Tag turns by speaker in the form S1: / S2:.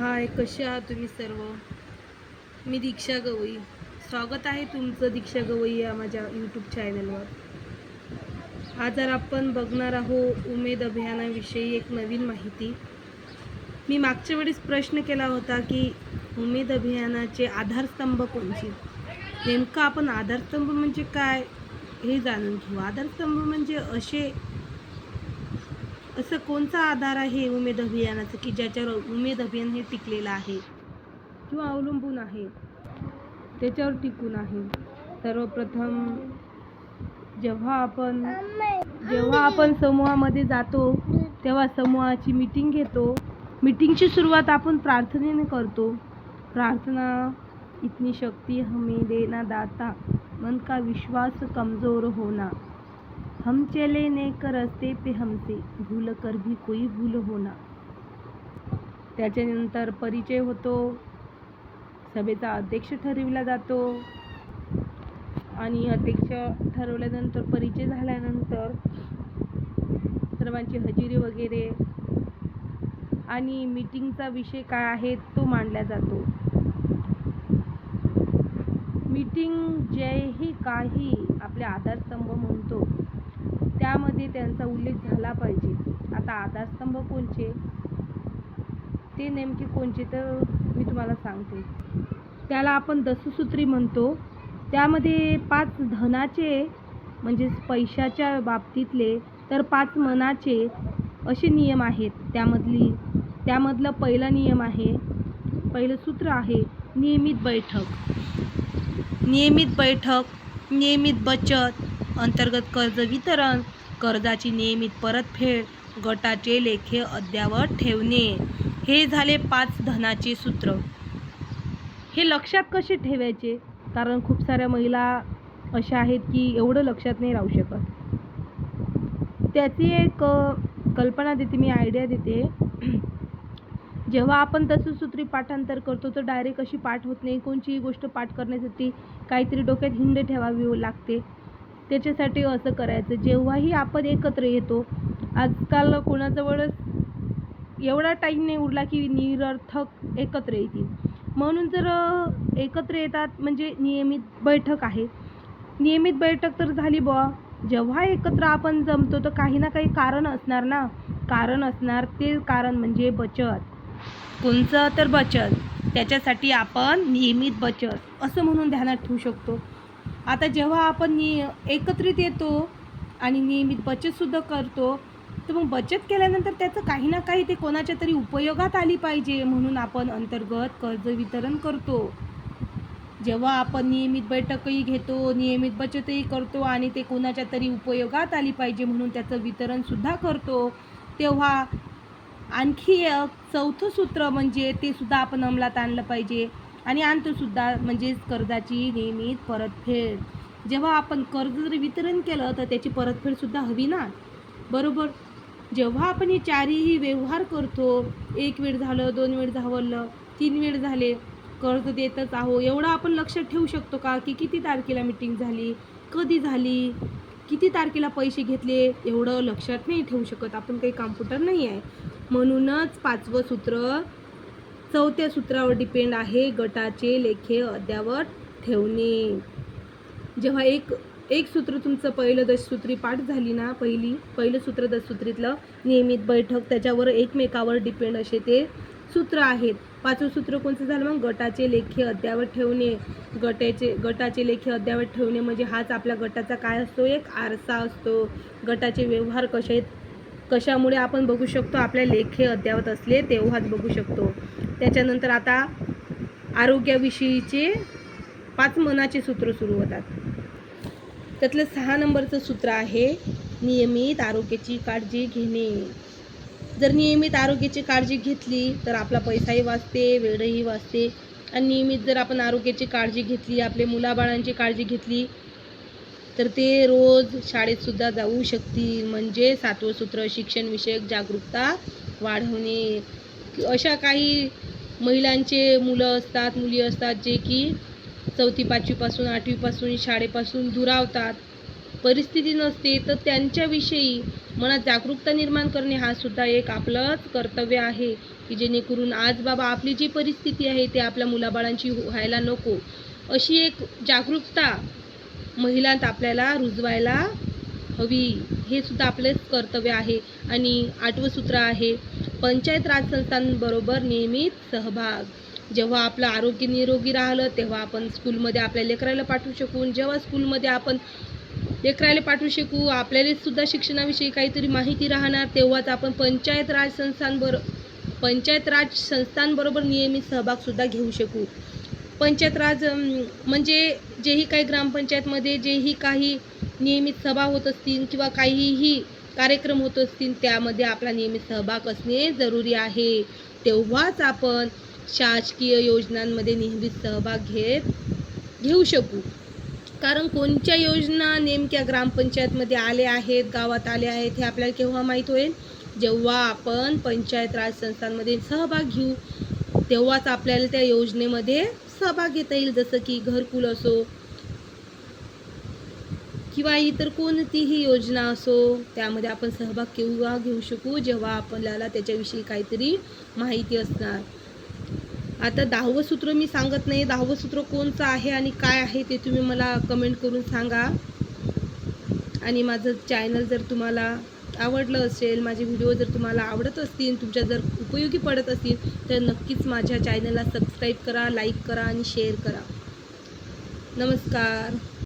S1: हाय, कसे आहात तुम्ही सर्व? मी दीक्षा गवई. स्वागत आहे तुमचं दीक्षा गवई या माझ्या यूट्यूब चॅनलवर. आज जर आपण बघणार आहोत उमेद अभियानाविषयी एक नवीन माहिती. मी मागच्या वेळेस प्रश्न केला होता की उमेद अभियानाचे आधारस्तंभ कोणते. नेमका आपण आधारस्तंभ म्हणजे काय हे जाणून घेऊ. आधारस्तंभ म्हणजे असं कोणता आधार आहे उमेद अभियानाचं की ज्याच्यावर उमेद अभियान हे टिकलेलं आहे किंवा अवलंबून आहे, त्याच्यावर टिकून आहे. सर्वप्रथम जेव्हा आपण समूहामध्ये जातो तेव्हा समूहाची मीटिंग घेतो. मीटिंगची सुरुवात आपण प्रार्थनेने करतो. प्रार्थना, इतनी शक्ति हमें देना दाता, मन का विश्वास कमज़ोर होना, हम चले नेक रस्ते पे हमसे भूल कर भी कोई भूल होना. त्याच्यानंतर परिचय होतो. सभेचा अध्यक्ष ठरविला जातो आणि अध्यक्ष ठरवल्यानंतर परिचय झाल्यानंतर सर्वांची हजेरी वगैरे आणि मीटिंगचा विषय काय आहे तो मांडला जातो. मीटिंग जे काही आपले आधारस्तंभ म्हणतो त्यामध्ये त्यांचा उल्लेख झाला पाहिजे. आता आधारस्तंभ कोणचे, ते नेमके कोणचे तर मी तुम्हाला सांगते. त्याला आपण दशसूत्री म्हणतो. त्यामध्ये 5 धनाचे म्हणजे पैशाच्या बाबतीतले तर 5 मनाचे असे नियम आहेत. त्यामधलं पहिला नियम आहे, पहिलं सूत्र आहे नियमित बैठक. नियमित बचत, अंतर्गत कर्ज वितरण, कर्जाची नियमित परतफेड, गटाचे लेखे अद्ययावत ठेवणे. हे झाले 5 धनाचे सूत्र. हे लक्षात कसे ठेवायचे, कारण खूप साऱ्या महिला अशा आहेत की एवढं लक्षात नाही राहू शकत. त्याची एक कल्पना देते, मी आयडिया देते. जेव्हा आपण दशसूत्री पाठांतर करतो तर डायरेक्ट अशी पाठ होत नाही. कोणतीही गोष्ट पाठ करण्यासाठी काहीतरी डोक्यात हिंड ठेवावी लागते. त्याच्यासाठी असं करायचं, जेव्हाही आपण एकत्र येतो, आजकाल कोणाजवळच एवढा टाईम नाही उरला की निरर्थक एकत्र येतील. म्हणून जर एकत्र येतात म्हणजे नियमित बैठक आहे. नियमित बैठक तर झाली बुवा. जेव्हा एकत्र आपण जमतो तर काही ना काही कारण असणार ना. ते कारण म्हणजे बचत. कोणचं तर बचत. त्याच्यासाठी आपण नियमित बचत असं म्हणून ध्यानात ठेवू शकतो. आता जेव्हा आपण एकत्रित येतो आणि नियमित बचतसुद्धा करतो, तर मग बचत केल्यानंतर त्याचं काही ना काही ते कोणाच्या तरी उपयोगात आली पाहिजे म्हणून आपण अंतर्गत कर्ज वितरण करतो. जेव्हा आपण नियमित बैठकही घेतो, नियमित बचतही करतो आणि ते कोणाच्या तरी उपयोगात आली पाहिजे म्हणून त्याचं वितरणसुद्धा करतो, तेव्हा आणखी एक चौथं सूत्र म्हणजे ते सुद्धा आपण अंमलात आणलं पाहिजे आणि आणतोसुद्धा, म्हणजेच कर्जाची नियमित परतफेड. जेव्हा आपण कर्ज जर वितरण केलं तर त्याची परतफेडसुद्धा हवी ना, बरोबर. जेव्हा आपण हे चारही व्यवहार करतो, 1 वेळ झालं, 2 वेळ झालं, 3 वेळ झाले, कर्ज देतच आहो, एवढं आपण लक्षात ठेवू शकतो का की किती तारखेला मीटिंग झाली, कधी झाली, किती तारखेला पैसे घेतले, एवढं लक्षात नाही ठेवू शकत. आपण काही कॉम्प्युटर नाही आहे. म्हणूनच 5वं सूत्र 4थ्या सूत्रावर डिपेंड आहे, गटाचे लेखे अद्ययावत ठेवणे. जेव्हा एक सूत्र तुमचं पहिलं दशसूत्री पाठ झाली ना, पहिलं सूत्र दशसूत्रीतलं नियमित बैठक, त्याच्यावर एकमेकावर डिपेंड असे ते सूत्र आहेत. 5वं सूत्र कोणतं झालं मग, गटाचे लेखे अद्ययावत ठेवणे. गटाचे लेखे अद्ययावत ठेवणे म्हणजे हाच आपल्या गटाचा काय असतो, एक आरसा असतो. गटाचे व्यवहार कशामुळे आपण बघू शकतो, आपल्या लेखे अद्ययावत असले तेव्हाच बघू शकतो. त्याच्यानंतर आता आरोग्याविषयीचे 5 मनाचे सूत्र सुरू होतात. त्यातलं 6 नंबरचं सूत्र आहे नियमित आरोग्याची काळजी घेणे. जर नियमित आरोग्याची काळजी घेतली तर आपला पैसाही वाचते, वेळही वाचते. आणि नियमित जर आपण आरोग्याची काळजी घेतली, आपले मुलाबाळांची काळजी घेतली, तर ते रोज शाळेतसुद्धा जाऊ शकतील. म्हणजे 7वं सूत्र शिक्षणविषयक जागरूकता वाढवणे. अशा काही महिलांचे मुली असतात जे की 4थी 5वीपासून 8वीपासून शाळेपासून दुरावतात, परिस्थिती नसते, तर त्यांच्याविषयी मनात जागरूकता निर्माण करणे हा सुद्धा एक आपलंच कर्तव्य आहे, की जेणेकरून आज बाबा आपली जी परिस्थिती आहे ते आपल्या मुलाबाळांची व्हायला नको, अशी एक जागरूकता महिलांत आपल्याला रुजवायला हवी. हे सुद्धा आपलेच कर्तव्य आहे. आणि 8वं सूत्र आहे, पंचायत राज संस्थांबरोबर नियमित सहभाग. जेव्हा आपलं आरोग्य निरोगी राहिलं तेव्हा आपण स्कूलमध्ये आपल्या लेकराला पाठवू शकू. जेव्हा स्कूलमध्ये आपण लेकराला पाठवू शकू, आपल्याला सुद्धा शिक्षणाविषयी काहीतरी माहिती राहणार, तेव्हाच आपण पंचायत राज संस्थांबरोबर नियमित सहभागसुद्धा घेऊ शकू. पंचायत राज म्हणजे जेही काही ग्रामपंचायतमध्ये जेही काही नियमित सभा होत असतील किंवा काहीही कार्यक्रम होत असतील, त्यामध्ये आपला नियमित सहभाग असणे जरुरी आहे. तेव्हाच आपण शासकीय योजनांमध्ये नियमित सहभाग घेऊ शकू. कारण कोणत्या योजना नेमक्या ग्रामपंचायतमध्ये आल्या आहेत, गावात आल्या आहेत, हे आपल्याला केव्हा माहीत होईल? जेव्हा आपण पंचायत राज संस्थांमध्ये सहभाग घेऊ, तेव्हाच आपल्याला त्या योजनेमध्ये सहभाग घेता येईल. जसं की घरकुल असो किंवा इतर कोणतीही योजना असो, त्यामध्ये आपण सहभाग केव्हा घेऊ शकू? जेव्हा आपल्याला त्याच्याविषयी काहीतरी माहिती असणार. आता 10वं सूत्र मी सांगत नाही, 10वं सूत्र कोणतं आहे आणि काय आहे ते तुम्ही मला कमेंट करून सांगा. आणि माझं चॅनल जर तुम्हाला आवडलं असेल, माझे व्हिडिओ जर तुम्हाला आवडत असतील, तुमच्या जर उपयोगी पडत असतील, तर नक्कीच माझ्या चॅनलला सबस्क्राईब करा, लाईक करा आणि शेअर करा. नमस्कार.